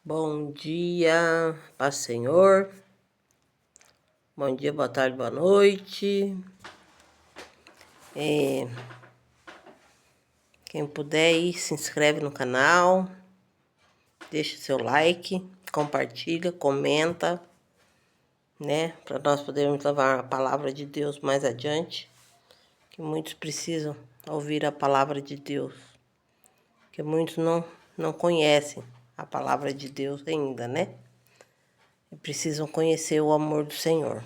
Bom dia, paz do Senhor. Bom dia, boa tarde, boa noite. Quem puder ir, se inscreve no canal, deixa seu like, compartilha, comenta, né? Para nós podermos levar a palavra de Deus mais adiante. Que muitos precisam ouvir a palavra de Deus. Que muitos não conhecem a palavra de Deus ainda, né? E precisam conhecer o amor do Senhor.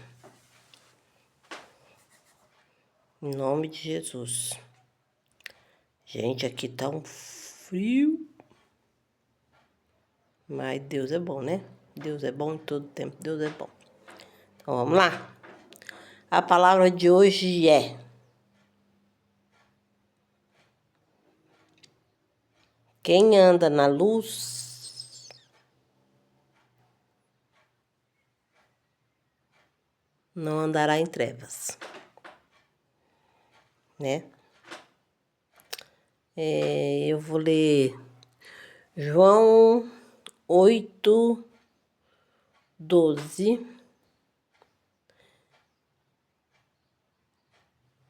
Em nome de Jesus. Gente, aqui tá um frio. Mas Deus é bom, né? Deus é bom em todo tempo. Deus é bom. Então, vamos lá. A palavra de hoje é: quem anda na luz não andará em trevas, né? Eu vou ler João 8:12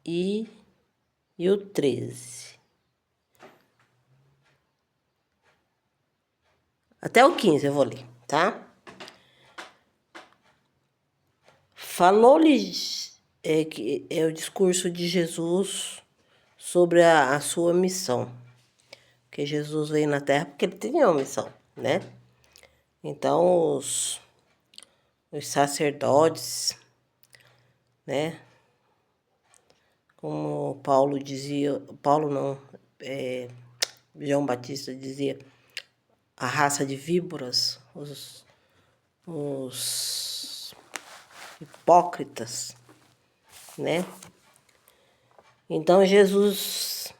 e o 13. Até o 15 eu vou ler, tá? Falou-lhes, que é o discurso de Jesus sobre a sua missão. Porque Jesus veio na Terra porque ele tinha uma missão, né? Então, os sacerdotes, né? Como Paulo dizia, João Batista dizia, a raça de víboras, os hipócritas, né? Então, Jesus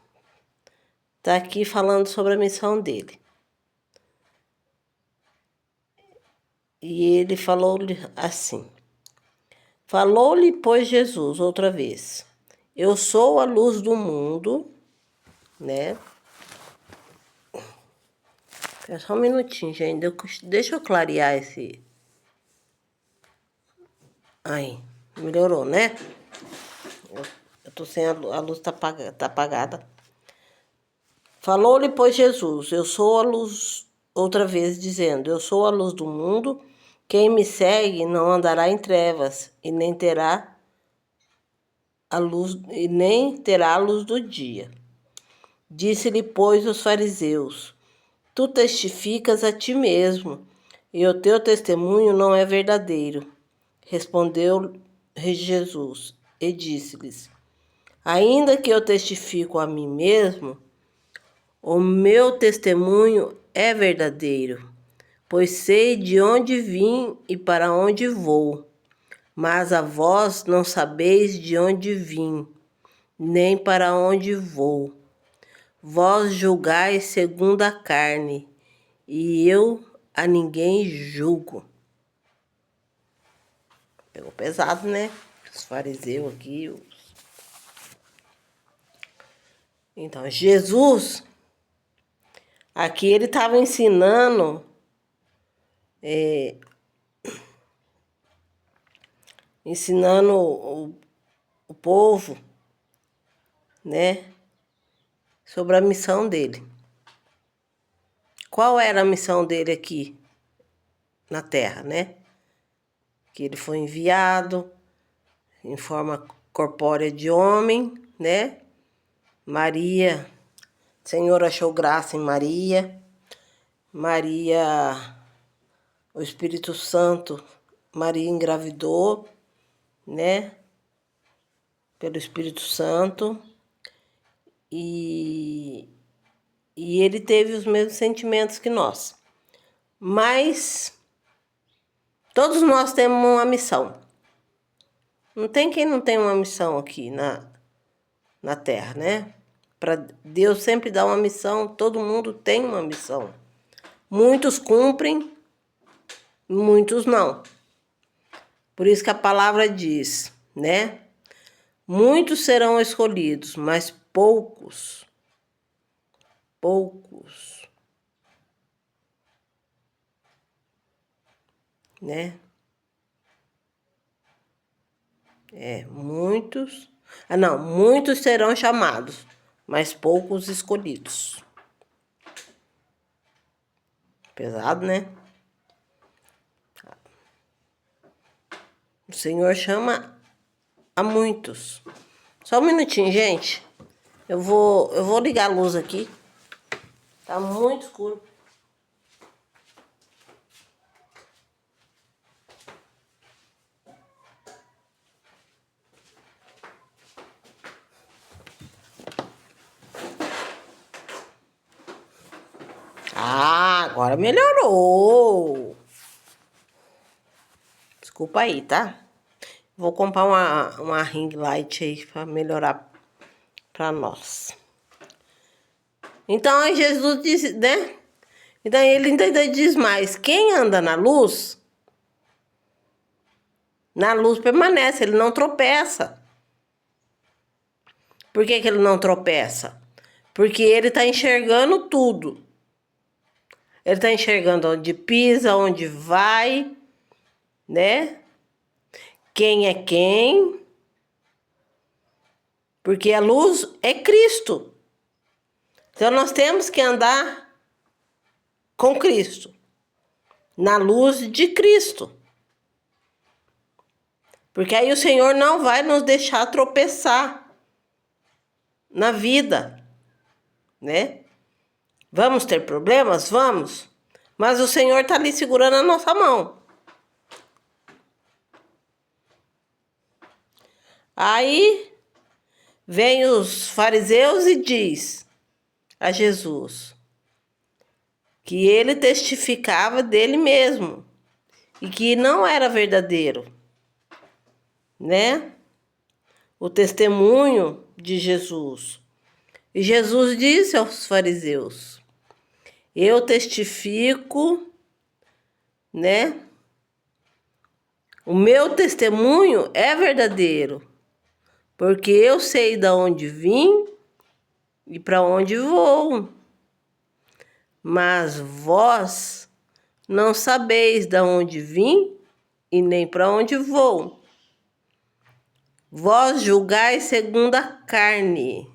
está aqui falando sobre a missão dele. E ele falou-lhe assim: falou-lhe, pois, Jesus outra vez: eu sou a luz do mundo, né? É só um minutinho, gente. Deixa eu clarear esse. Aí, melhorou, né? Eu tô sem a luz, tá apagada. Falou-lhe, pois, Jesus: eu sou a luz, outra vez dizendo: eu sou a luz do mundo. Quem me segue não andará em trevas e nem terá a luz do dia. Disse-lhe, pois, os fariseus: tu testificas a ti mesmo, e o teu testemunho não é verdadeiro. Respondeu Jesus e disse-lhes: ainda que eu testifico a mim mesmo, o meu testemunho é verdadeiro, pois sei de onde vim e para onde vou. Mas a vós não sabeis de onde vim, nem para onde vou. Vós julgais segundo a carne, e eu a ninguém julgo. Pegou pesado, né? Os fariseus aqui. Então, Jesus, aqui ele estava ensinando, o povo, né? Sobre a missão dele. Qual era a missão dele aqui na Terra, né? Que ele foi enviado em forma corpórea de homem, né? Maria, o Senhor achou graça em Maria. Maria, o Espírito Santo, Maria engravidou, né? Pelo Espírito Santo. E ele teve os mesmos sentimentos que nós. Mas todos nós temos uma missão. Não tem quem não tem uma missão aqui na Terra, né? Para Deus sempre dá uma missão, todo mundo tem uma missão. Muitos cumprem, muitos não. Por isso que a palavra diz, né? Muitos serão escolhidos, mas poucos né? Muitos... Ah, não, muitos serão chamados, mas poucos escolhidos. Pesado, né? O Senhor chama a muitos. Só um minutinho, gente. Eu vou ligar a luz aqui. Tá muito escuro. Ah, agora melhorou. Desculpa aí, tá? Vou comprar uma ring light aí pra melhorar pra nós. Então, aí Jesus disse, né? Então, ele ainda diz mais. Quem anda na luz permanece, ele não tropeça. Por que ele não tropeça? Porque ele tá enxergando tudo. Ele tá enxergando onde pisa, onde vai, né? Quem é quem. Porque a luz é Cristo. Então nós temos que andar com Cristo. Na luz de Cristo. Porque aí o Senhor não vai nos deixar tropeçar na vida, né? Vamos ter problemas? Vamos. Mas o Senhor está ali segurando a nossa mão. Aí vem os fariseus e diz a Jesus que ele testificava dele mesmo e que não era verdadeiro, né? O testemunho de Jesus. E Jesus disse aos fariseus: eu testifico, né? O meu testemunho é verdadeiro, porque eu sei de onde vim e para onde vou. Mas vós não sabeis de onde vim e nem para onde vou. Vós julgais segundo a carne.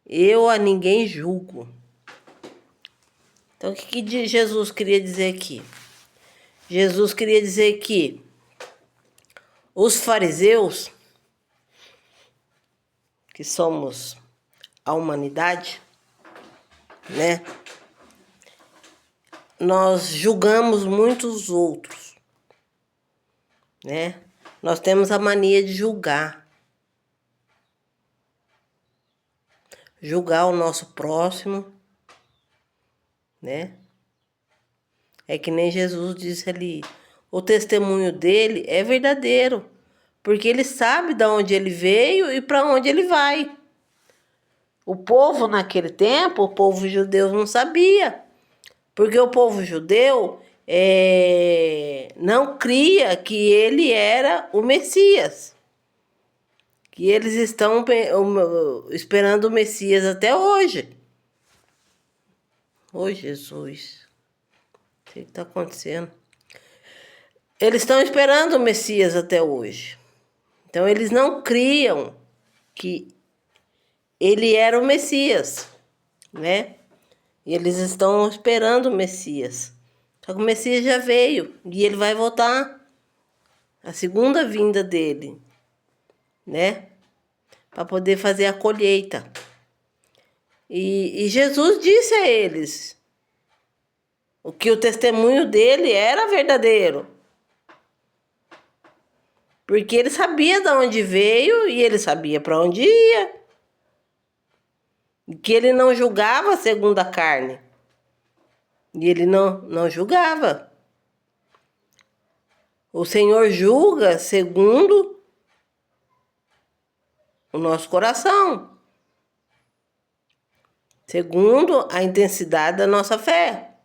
Eu a ninguém julgo. Então, o que Jesus queria dizer aqui? Jesus queria dizer que os fariseus, que somos a humanidade, né? Nós julgamos muitos outros, né? Nós temos a mania de julgar. Julgar o nosso próximo, né? É que nem Jesus disse ali, o testemunho dele é verdadeiro, porque ele sabe de onde ele veio e para onde ele vai. O povo naquele tempo, o povo judeu não sabia, porque o povo judeu não cria que ele era o Messias. Que eles estão esperando o Messias até hoje. Ô Jesus, o que está acontecendo? Eles estão esperando o Messias até hoje. Então eles não criam que ele era o Messias, né? E eles estão esperando o Messias. Só que o Messias já veio e ele vai voltar. A segunda vinda dele, né? Para poder fazer a colheita. E Jesus disse a eles que o testemunho dele era verdadeiro. Porque ele sabia de onde veio e ele sabia para onde ia. Que ele não julgava segundo a carne. E ele não julgava. O Senhor julga segundo o nosso coração. Segundo a intensidade da nossa fé.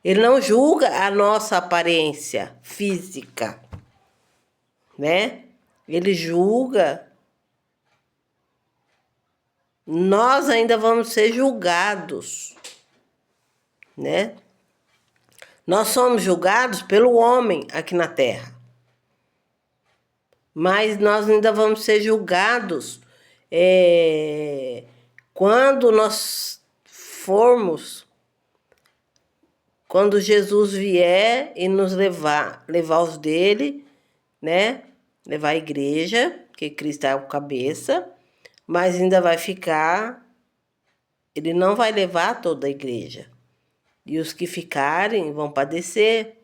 Ele não julga a nossa aparência física, né? Ele julga. Nós ainda vamos ser julgados, né? Nós somos julgados pelo homem aqui na terra. Mas nós ainda vamos ser julgados quando nós formos, quando Jesus vier e nos levar os dele, né? Levar a igreja, que Cristo é o cabeça, mas ainda vai ficar, ele não vai levar toda a igreja. E os que ficarem vão padecer,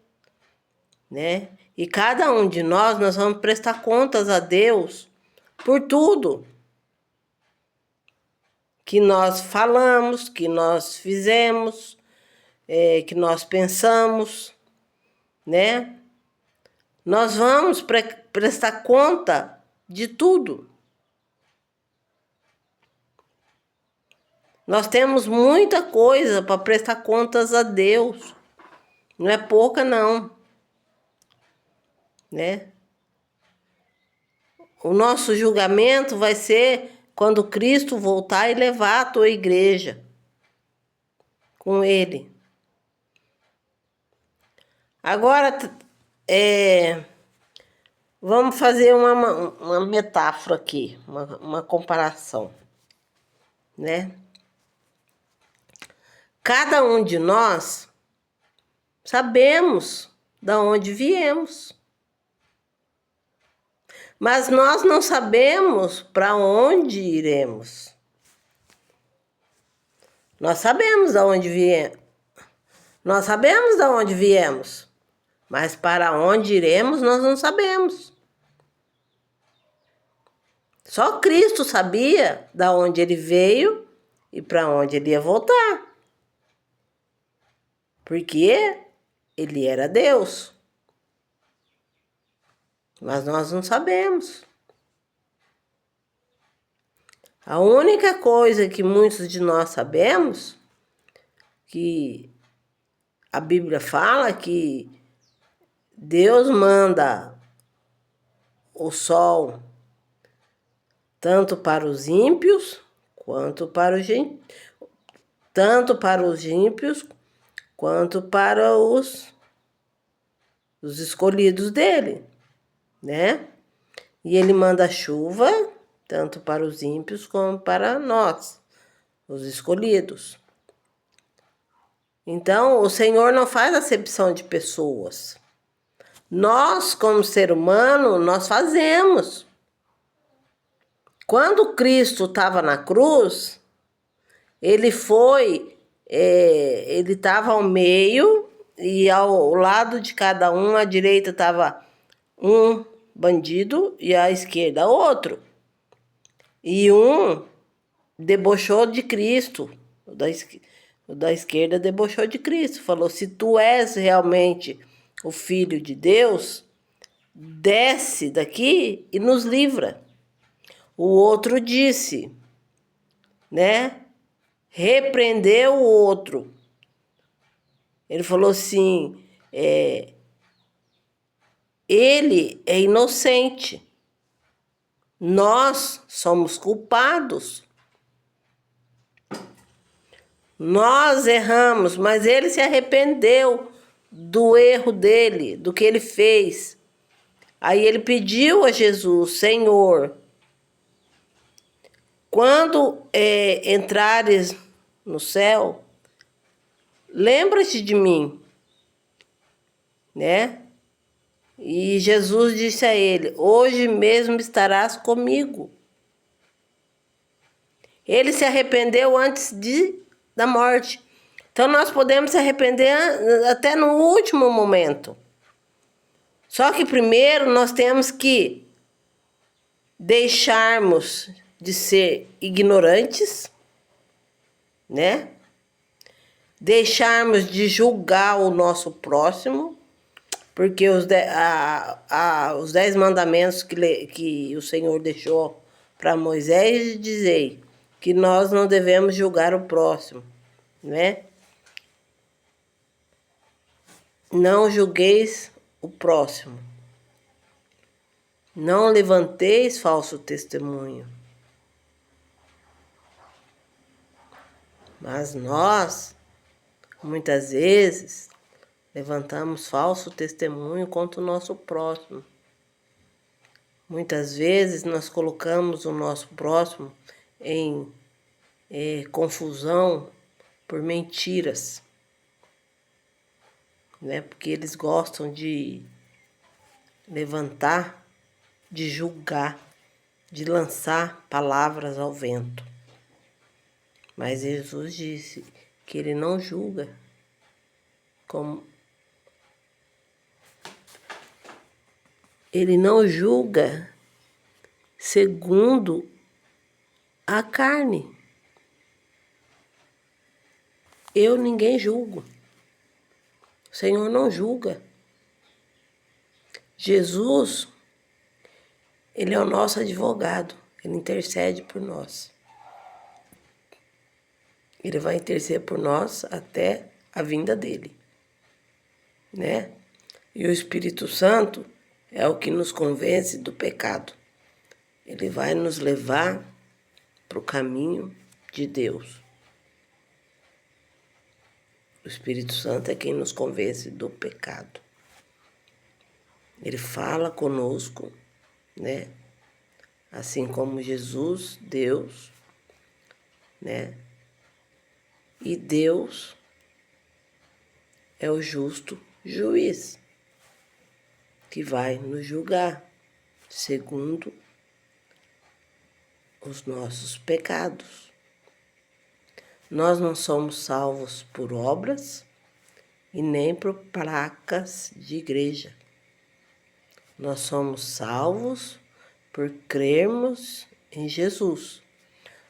né? E cada um de nós vamos prestar contas a Deus por tudo que nós falamos, que nós fizemos, que nós pensamos, né? Nós vamos prestar conta de tudo. Nós temos muita coisa para prestar contas a Deus. Não é pouca, não. Né? O nosso julgamento vai ser quando Cristo voltar e levar a tua igreja com Ele. Agora, vamos fazer uma metáfora aqui, uma comparação, né? Cada um de nós sabemos de onde viemos. Mas nós não sabemos para onde iremos. Nós sabemos de onde viemos. Nós sabemos de onde viemos. Mas para onde iremos, nós não sabemos. Só Cristo sabia de onde ele veio e para onde ele ia voltar. Porque ele era Deus. Mas nós não sabemos. A única coisa que muitos de nós sabemos, que a Bíblia fala que Deus manda o sol tanto para os ímpios quanto para os escolhidos dele, né? E ele manda chuva tanto para os ímpios como para nós, os escolhidos. Então, o Senhor não faz acepção de pessoas. Nós, como ser humano, nós fazemos. Quando Cristo estava na cruz, ele estava ao meio e ao lado de cada um, à direita estava um bandido e à esquerda outro. E um debochou de Cristo, o da esquerda debochou de Cristo, falou: se tu és realmente o Filho de Deus, desce daqui e nos livra. O outro disse, né? Repreendeu o outro. Ele falou assim, ele é inocente. Nós somos culpados. Nós erramos, mas ele se arrependeu do erro dele, do que ele fez. Aí ele pediu a Jesus: Senhor, quando entrares no céu, lembra-te de mim, né? E Jesus disse a ele: hoje mesmo estarás comigo. Ele se arrependeu antes da morte. Então nós podemos se arrepender até no último momento. Só que primeiro nós temos que deixarmos de ser ignorantes, né? Deixarmos de julgar o nosso próximo, porque os 10 mandamentos que o Senhor deixou para Moisés dizem que nós não devemos julgar o próximo, né? Não julgueis o próximo. Não levanteis falso testemunho. Mas nós, muitas vezes, levantamos falso testemunho contra o nosso próximo. Muitas vezes nós colocamos o nosso próximo em confusão por mentiras, né? Porque eles gostam de levantar, de julgar, de lançar palavras ao vento. Mas Jesus disse que ele não julga como ele não julga segundo a carne. Ninguém julgo. O Senhor não julga. Jesus, ele é o nosso advogado. Ele intercede por nós. Ele vai interceder por nós até a vinda dele, né? E o Espírito Santo é o que nos convence do pecado. Ele vai nos levar para o caminho de Deus. O Espírito Santo é quem nos convence do pecado. Ele fala conosco, né? Assim como Jesus, Deus, né? E Deus é o justo juiz que vai nos julgar segundo os nossos pecados. Nós não somos salvos por obras e nem por placas de igreja. Nós somos salvos por crermos em Jesus.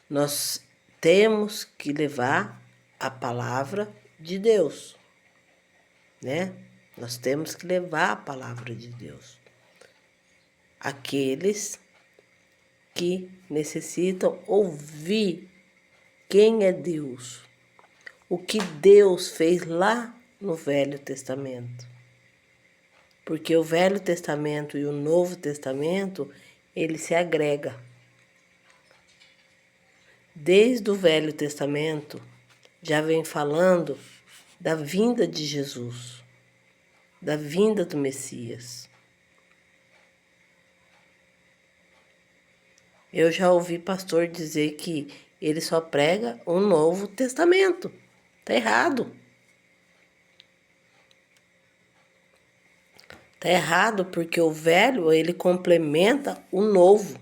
Nós temos que levar a palavra de Deus, né? Nós temos que levar a palavra de Deus àqueles que necessitam ouvir quem é Deus, o que Deus fez lá no Velho Testamento. Porque o Velho Testamento e o Novo Testamento, ele se agrega. Desde o Velho Testamento, já vem falando da vinda de Jesus, da vinda do Messias. Eu já ouvi pastor dizer que ele só prega o Novo Testamento. Tá errado. Tá errado porque o velho, ele complementa o novo.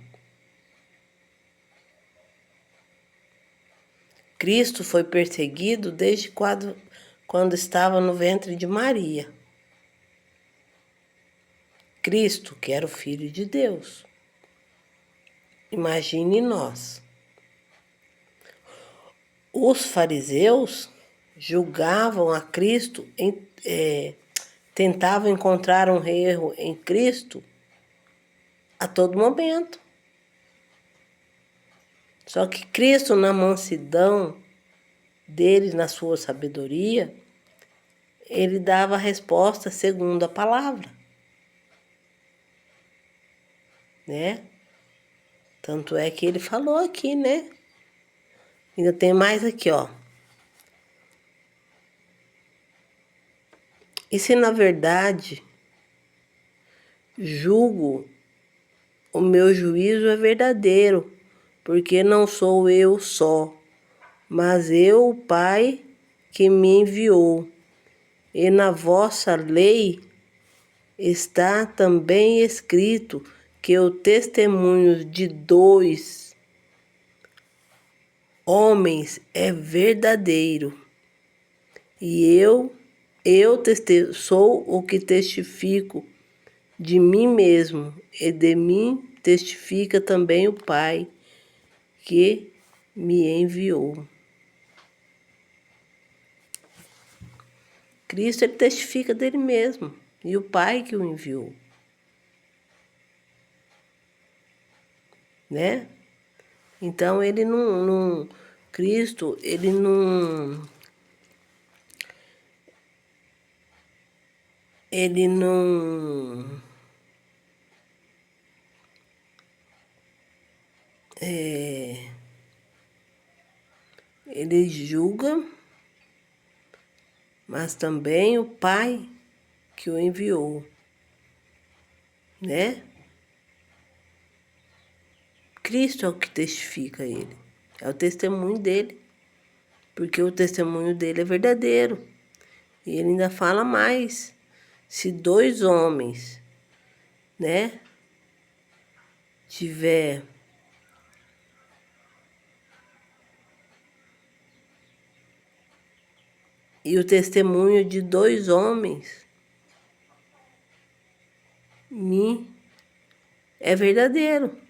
Cristo foi perseguido desde quando estava no ventre de Maria. Cristo, que era o Filho de Deus. Imagine nós. Os fariseus julgavam a Cristo, tentavam encontrar um erro em Cristo a todo momento. Só que Cristo, na mansidão dele, na sua sabedoria, ele dava a resposta segundo a palavra, né? Tanto é que ele falou aqui, né? Ainda tem mais aqui, ó. E se na verdade julgo, o meu juízo é verdadeiro, porque não sou eu só, mas eu, o Pai, que me enviou. E na vossa lei está também escrito que o testemunho de 2 homens é verdadeiro. E eu sou o que testifico de mim mesmo, e de mim testifica também o Pai que me enviou. Cristo, ele testifica dele mesmo, e o Pai que o enviou, né? Então, Cristo, ele não ele julga, mas também o Pai que o enviou, né? Cristo é o que testifica ele, é o testemunho dele, porque o testemunho dele é verdadeiro. E ele ainda fala mais, se 2 homens, né, tiver e o testemunho de 2 homens me é verdadeiro.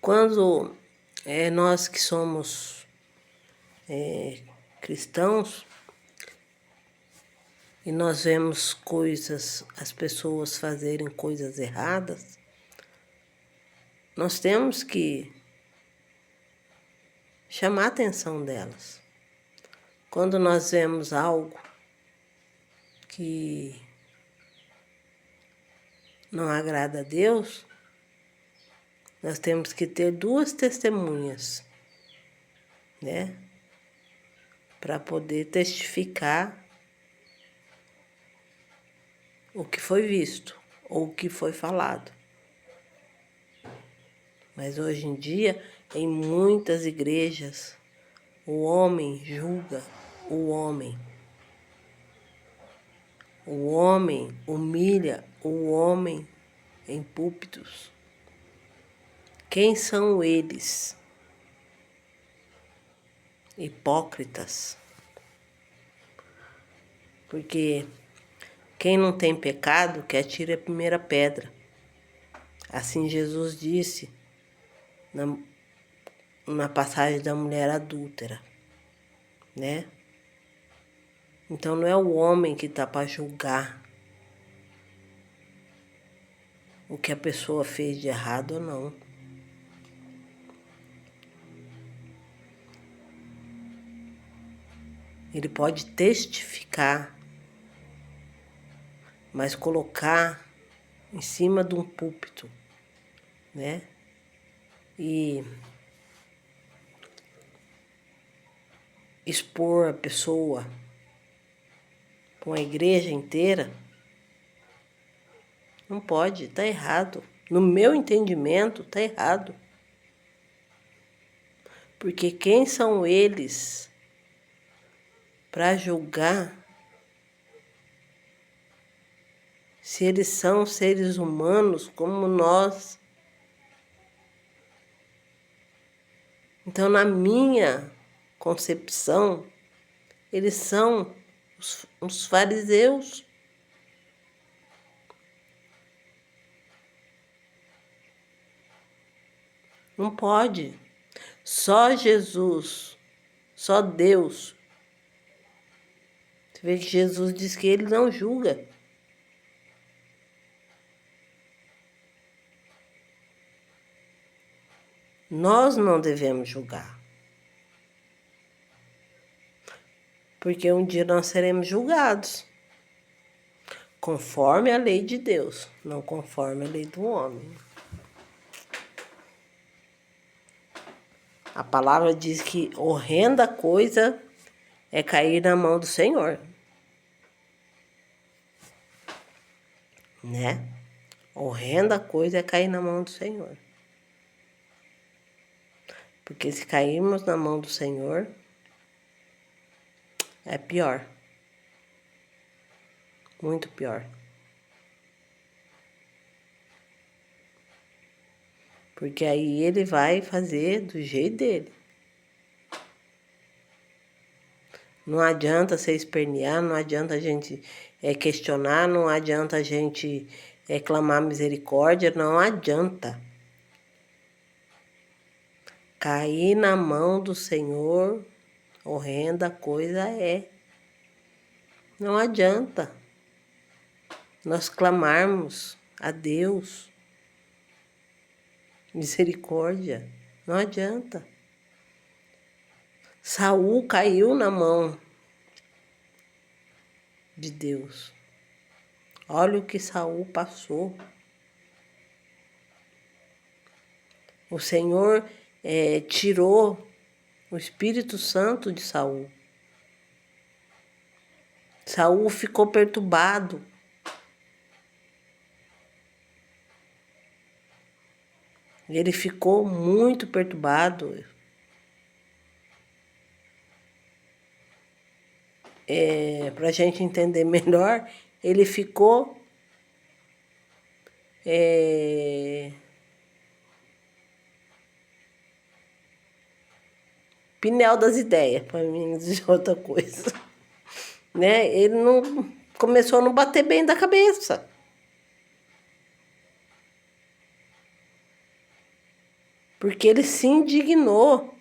Quando nós que somos cristãos e nós vemos coisas, as pessoas fazerem coisas erradas, nós temos que chamar a atenção delas. Quando nós vemos algo que não agrada a Deus, nós temos que ter 2 testemunhas, né? Para poder testificar o que foi visto ou o que foi falado. Mas hoje em dia, em muitas igrejas, o homem julga o homem. O homem humilha o homem em púlpitos. Quem são eles? Hipócritas. Porque quem não tem pecado, que atire a primeira pedra. Assim Jesus disse na passagem da mulher adúltera, né? Então não é o homem que está para julgar o que a pessoa fez de errado ou não. Ele pode testificar, mas colocar em cima de um púlpito, né? E expor a pessoa com a igreja inteira, não pode, está errado. No meu entendimento, está errado. Porque quem são eles para julgar se eles são seres humanos como nós? Então, na minha concepção, eles são os fariseus. Não pode. Só Jesus, só Deus. Você vê que Jesus diz que ele não julga. Nós não devemos julgar. Porque um dia nós seremos julgados. Conforme a lei de Deus, não conforme a lei do homem. A palavra diz que horrenda coisa é cair na mão do Senhor. Né? Horrenda coisa é cair na mão do Senhor. Porque se cairmos na mão do Senhor, é pior. Muito pior. Porque aí ele vai fazer do jeito dele. Não adianta você espernear, não adianta a gente questionar, não adianta a gente clamar misericórdia, não adianta. Cair na mão do Senhor, horrenda coisa é. Não adianta nós clamarmos a Deus misericórdia, não adianta. Saul caiu na mão de Deus. Olha o que Saul passou. O Senhor tirou o Espírito Santo de Saul. Saul ficou perturbado. Ele ficou muito perturbado. Para a gente entender melhor, ele ficou pinel das ideias, para mim dizer outra coisa. Né? Ele não começou a não bater bem da cabeça. Porque ele se indignou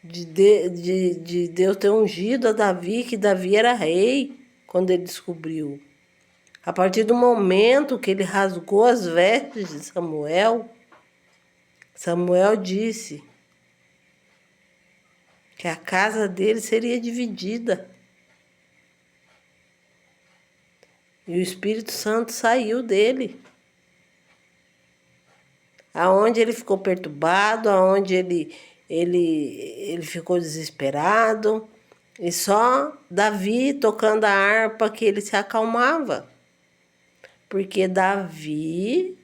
de Deus ter ungido a Davi, que Davi era rei, quando ele descobriu. A partir do momento que ele rasgou as vestes de Samuel, Samuel disse que a casa dele seria dividida. E o Espírito Santo saiu dele. Aonde ele ficou perturbado, aonde ele ficou desesperado. E só Davi tocando a harpa que ele se acalmava. Porque Davi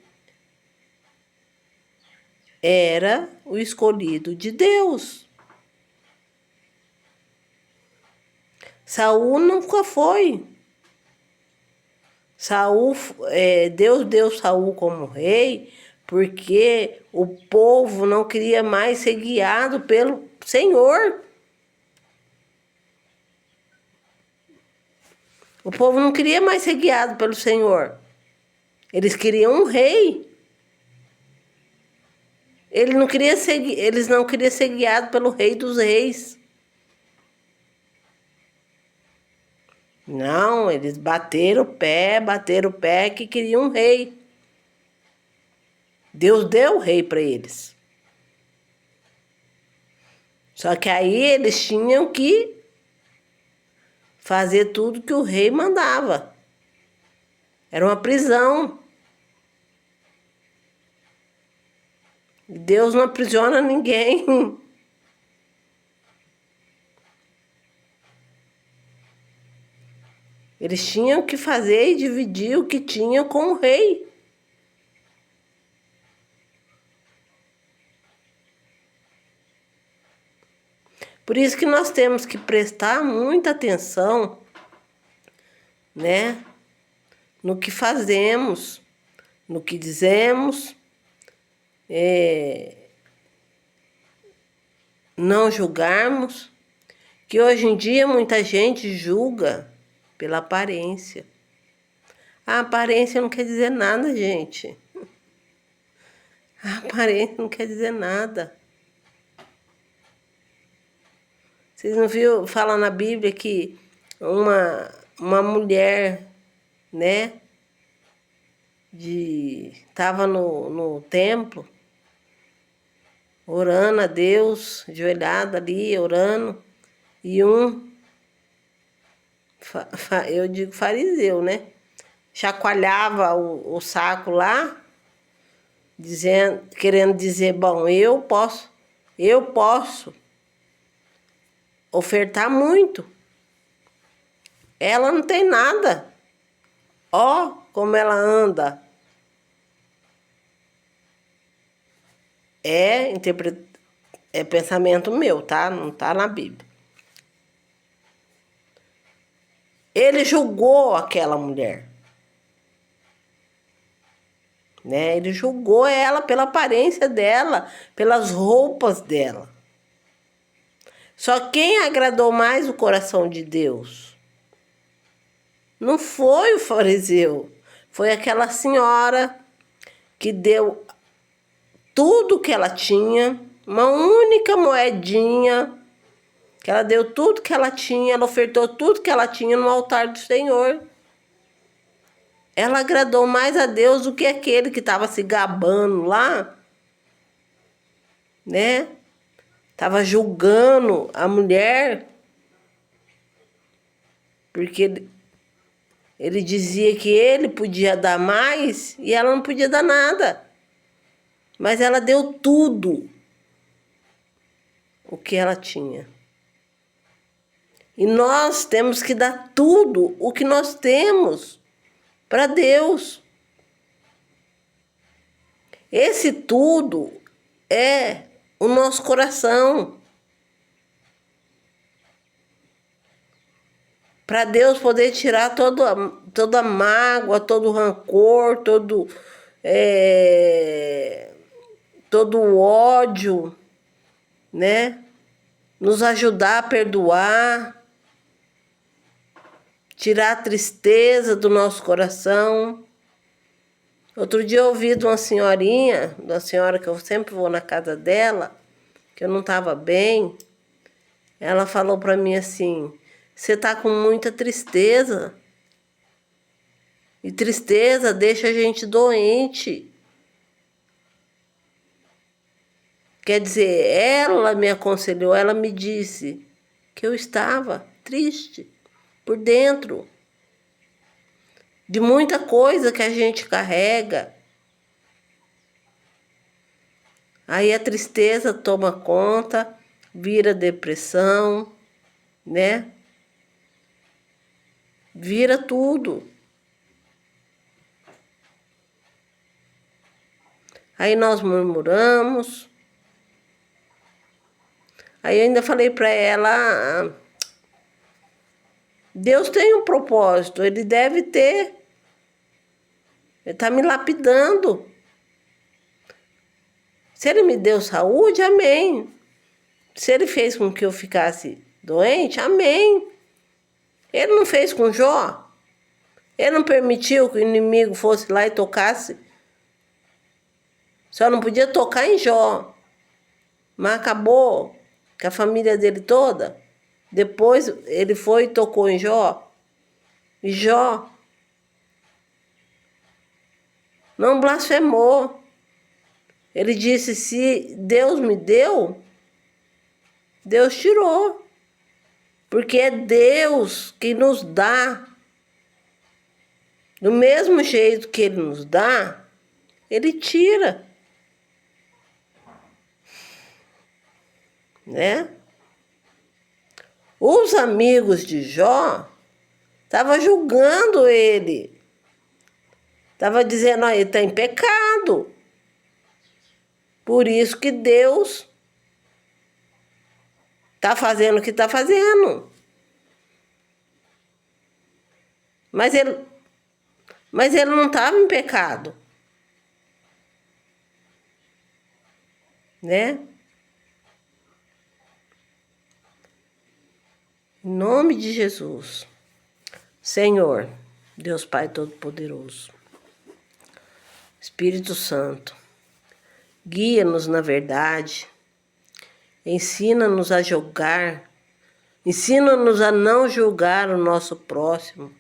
era o escolhido de Deus. Saul nunca foi. Deus deu Saul como rei porque o povo não queria mais ser guiado pelo Senhor. O povo não queria mais ser guiado pelo Senhor. Eles queriam um rei. Eles não queriam ser guiados pelo Rei dos Reis. Não, eles bateram o pé que queriam um rei. Deus deu o rei para eles. Só que aí eles tinham que fazer tudo que o rei mandava. Era uma prisão. Deus não aprisiona ninguém. Eles tinham que fazer e dividir o que tinham com o rei. Por isso que nós temos que prestar muita atenção, né, no que fazemos, no que dizemos, não julgarmos, que hoje em dia muita gente julga pela aparência. A aparência não quer dizer nada, gente. A aparência não quer dizer nada. Vocês não viram falar na Bíblia que uma mulher, né, estava no templo, orando a Deus, ajoelhada ali, orando, e eu digo fariseu, né, chacoalhava o saco lá, querendo dizer, bom, eu posso ofertar muito. Ela não tem nada. Ó, como ela anda. É pensamento meu, tá? Não tá na Bíblia. Ele julgou aquela mulher. Né? Ele julgou ela pela aparência dela, pelas roupas dela. Só quem agradou mais o coração de Deus não foi o fariseu, foi aquela senhora que deu tudo que ela tinha, uma única moedinha, que ela deu tudo que ela tinha, ela ofertou tudo que ela tinha no altar do Senhor. Ela agradou mais a Deus do que aquele que estava se gabando lá, né? Estava julgando a mulher, porque ele dizia que ele podia dar mais e ela não podia dar nada. Mas ela deu tudo o que ela tinha. E nós temos que dar tudo o que nós temos para Deus. Esse tudo é o nosso coração. Para Deus poder tirar toda a mágoa, todo o rancor, todo o ódio, né? Nos ajudar a perdoar, tirar a tristeza do nosso coração. Outro dia eu ouvi de uma senhora que eu sempre vou na casa dela, que eu não estava bem. Ela falou para mim assim: você está com muita tristeza. E tristeza deixa a gente doente. Quer dizer, ela me aconselhou, ela me disse que eu estava triste por dentro de muita coisa que a gente carrega. Aí a tristeza toma conta, vira depressão, né? Vira tudo. Aí nós murmuramos. Aí eu ainda falei para ela: Deus tem um propósito, Ele deve ter. Ele está me lapidando. Se Ele me deu saúde, amém. Se Ele fez com que eu ficasse doente, amém. Ele não fez com Jó? Ele não permitiu que o inimigo fosse lá e tocasse? Só não podia tocar em Jó. Mas acabou que a família dele toda, depois ele foi e tocou em Jó. E Jó não blasfemou. Ele disse: se Deus me deu, Deus tirou. Porque é Deus que nos dá. Do mesmo jeito que Ele nos dá, Ele tira. Né? Os amigos de Jó estavam julgando ele. Estavam dizendo: ele está em pecado. Por isso que Deus está fazendo o que está fazendo. Mas ele não estava em pecado. Né? Em nome de Jesus. Senhor, Deus Pai Todo-Poderoso, Espírito Santo, guia-nos na verdade, ensina-nos a julgar, ensina-nos a não julgar o nosso próximo,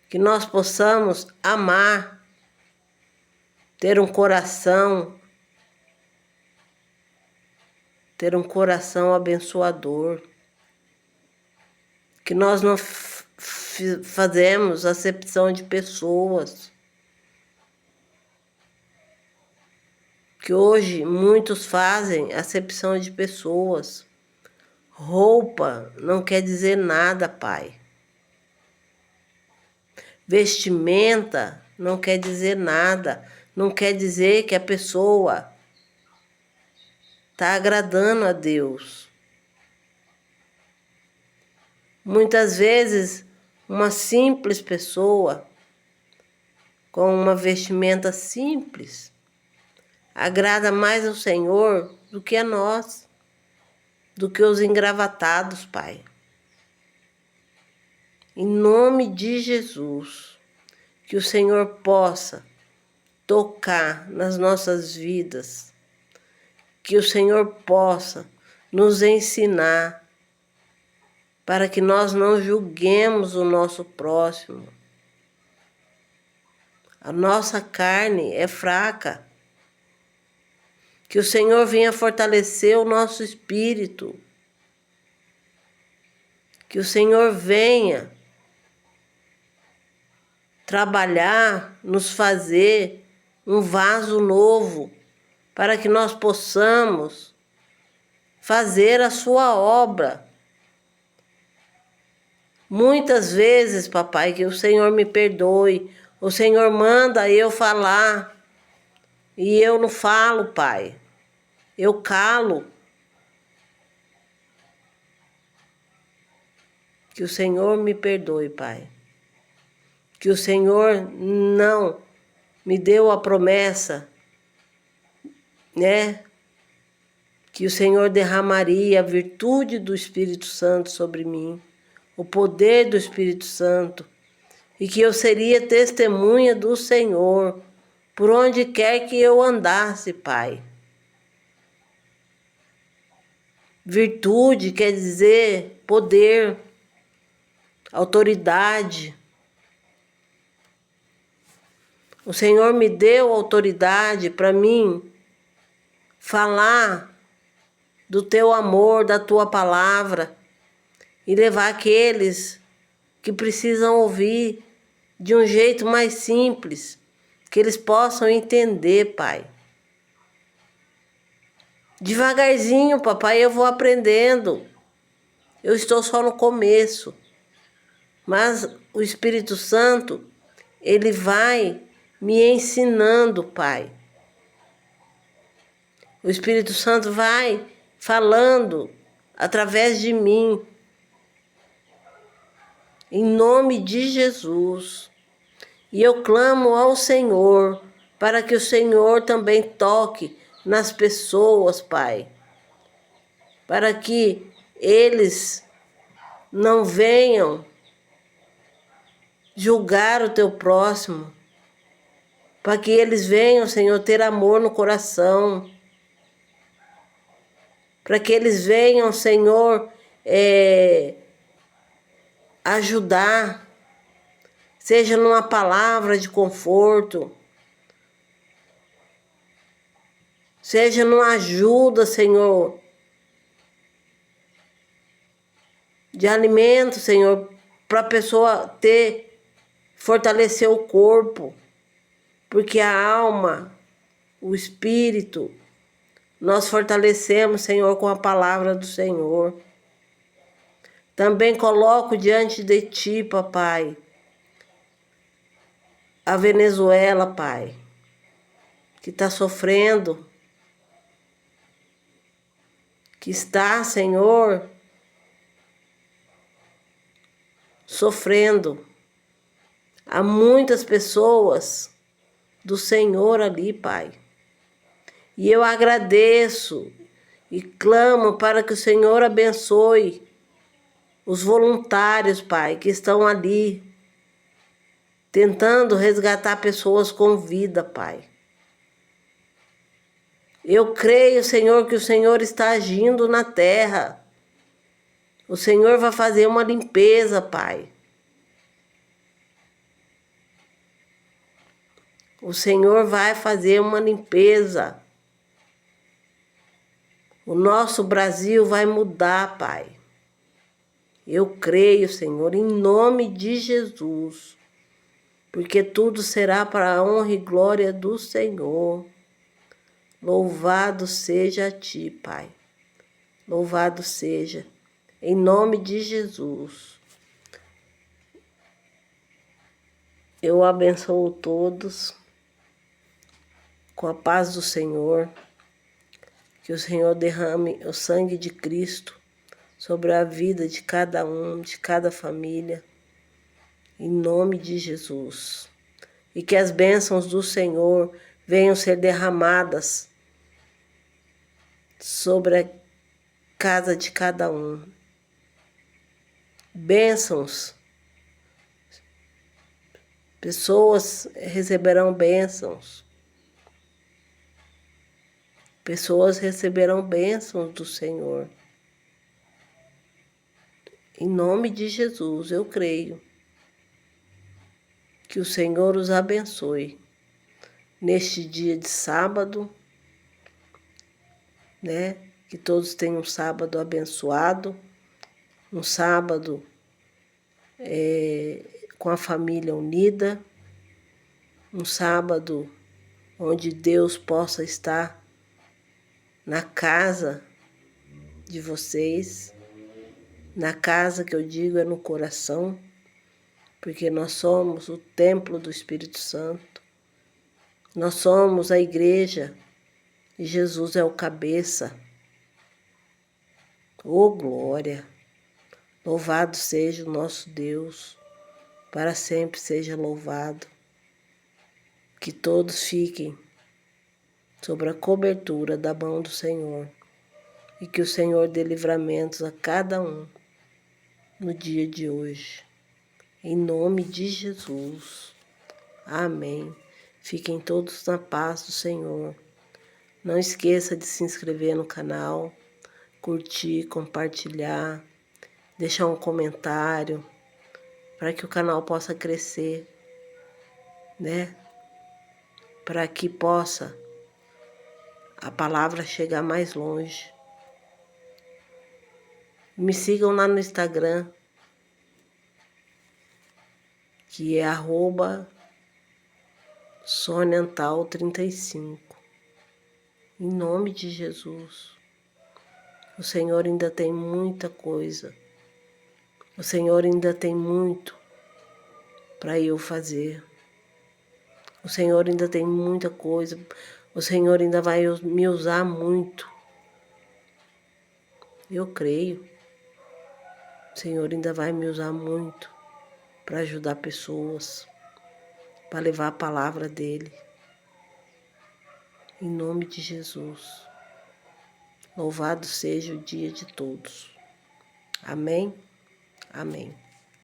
que nós possamos amar, ter um coração abençoador, que nós não fazemos acepção de pessoas, que hoje muitos fazem acepção de pessoas. Roupa não quer dizer nada, Pai. Vestimenta não quer dizer nada. Não quer dizer que a pessoa está agradando a Deus. Muitas vezes, uma simples pessoa, com uma vestimenta simples, agrada mais ao Senhor do que a nós, do que os engravatados, Pai. Em nome de Jesus, que o Senhor possa tocar nas nossas vidas, que o Senhor possa nos ensinar para que nós não julguemos o nosso próximo. A nossa carne é fraca. Que o Senhor venha fortalecer o nosso espírito. Que o Senhor venha trabalhar, nos fazer um vaso novo, para que nós possamos fazer a sua obra Muitas vezes, papai, que o Senhor me perdoe. O Senhor manda eu falar e eu não falo, pai. Eu calo. Que o Senhor me perdoe, pai. Que o Senhor não me deu a promessa, né? Que o Senhor derramaria a virtude do Espírito Santo sobre mim, o poder do Espírito Santo, e que eu seria testemunha do Senhor por onde quer que eu andasse, pai. Virtude quer dizer poder, autoridade. O Senhor me deu autoridade para mim falar do teu amor, da tua palavra e levar aqueles que precisam ouvir de um jeito mais simples, que eles possam entender, pai. Devagarzinho, papai, eu vou aprendendo. Eu estou só no começo. Mas o Espírito Santo, ele vai me ensinando, pai. O Espírito Santo vai falando através de mim. Em nome de Jesus. E eu clamo ao Senhor para que o Senhor também toque nas pessoas, pai. Para que eles não venham julgar o teu próximo. Para que eles venham, Senhor, ter amor no coração. Para que eles venham, Senhor, ajudar, seja numa palavra de conforto, seja numa ajuda, Senhor, de alimento, Senhor, para a pessoa fortalecer o corpo, porque a alma, o espírito, nós fortalecemos, Senhor, com a palavra do Senhor. Também coloco diante de Ti, papai, a Venezuela, pai, que está sofrendo, que está, Senhor, sofrendo. Há muitas pessoas do Senhor ali, pai. E eu agradeço e clamo para que o Senhor abençoe os voluntários, pai, que estão ali tentando resgatar pessoas com vida, pai. Eu creio, Senhor, que o Senhor está agindo na terra. O Senhor vai fazer uma limpeza, pai. O Senhor vai fazer uma limpeza. O nosso Brasil vai mudar, pai. Eu creio, Senhor, em nome de Jesus. Porque tudo será para a honra e glória do Senhor. Louvado seja a Ti, Pai. Louvado seja. Em nome de Jesus. Eu abençoo todos com a paz do Senhor. Que o Senhor derrame o sangue de Cristo sobre a vida de cada um, de cada família. Em nome de Jesus. E que as bênçãos do Senhor venham ser derramadas sobre a casa de cada um. Bênçãos. Pessoas receberão bênçãos. Pessoas receberão bênçãos do Senhor. Em nome de Jesus, eu creio. Que o Senhor os abençoe. Neste dia de sábado, né? Que todos tenham um sábado abençoado. Um sábado com a família unida. Um sábado onde Deus possa estar na casa de vocês, Na casa que eu digo é no coração, porque nós somos o templo do Espírito Santo. Nós somos a igreja e Jesus é o cabeça. Ô glória! Louvado seja o nosso Deus, para sempre seja louvado. Que todos fiquem sobre a cobertura da mão do Senhor e que o Senhor dê livramentos a cada um no dia de hoje. Em nome de Jesus. Amém. Fiquem todos na paz do Senhor. Não esqueça de se inscrever no canal, curtir, compartilhar, deixar um comentário para que o canal possa crescer, né? Para que possa a palavra chegar mais longe. Me sigam lá no Instagram, que é @soniantal35. Em nome de Jesus. O Senhor ainda tem muita coisa. O Senhor ainda tem muito para eu fazer. O Senhor ainda tem muita coisa. O Senhor ainda vai me usar muito. Eu creio. O Senhor ainda vai me usar muito para ajudar pessoas, para levar a palavra dEle. Em nome de Jesus. Louvado seja o dia de todos. Amém? Amém.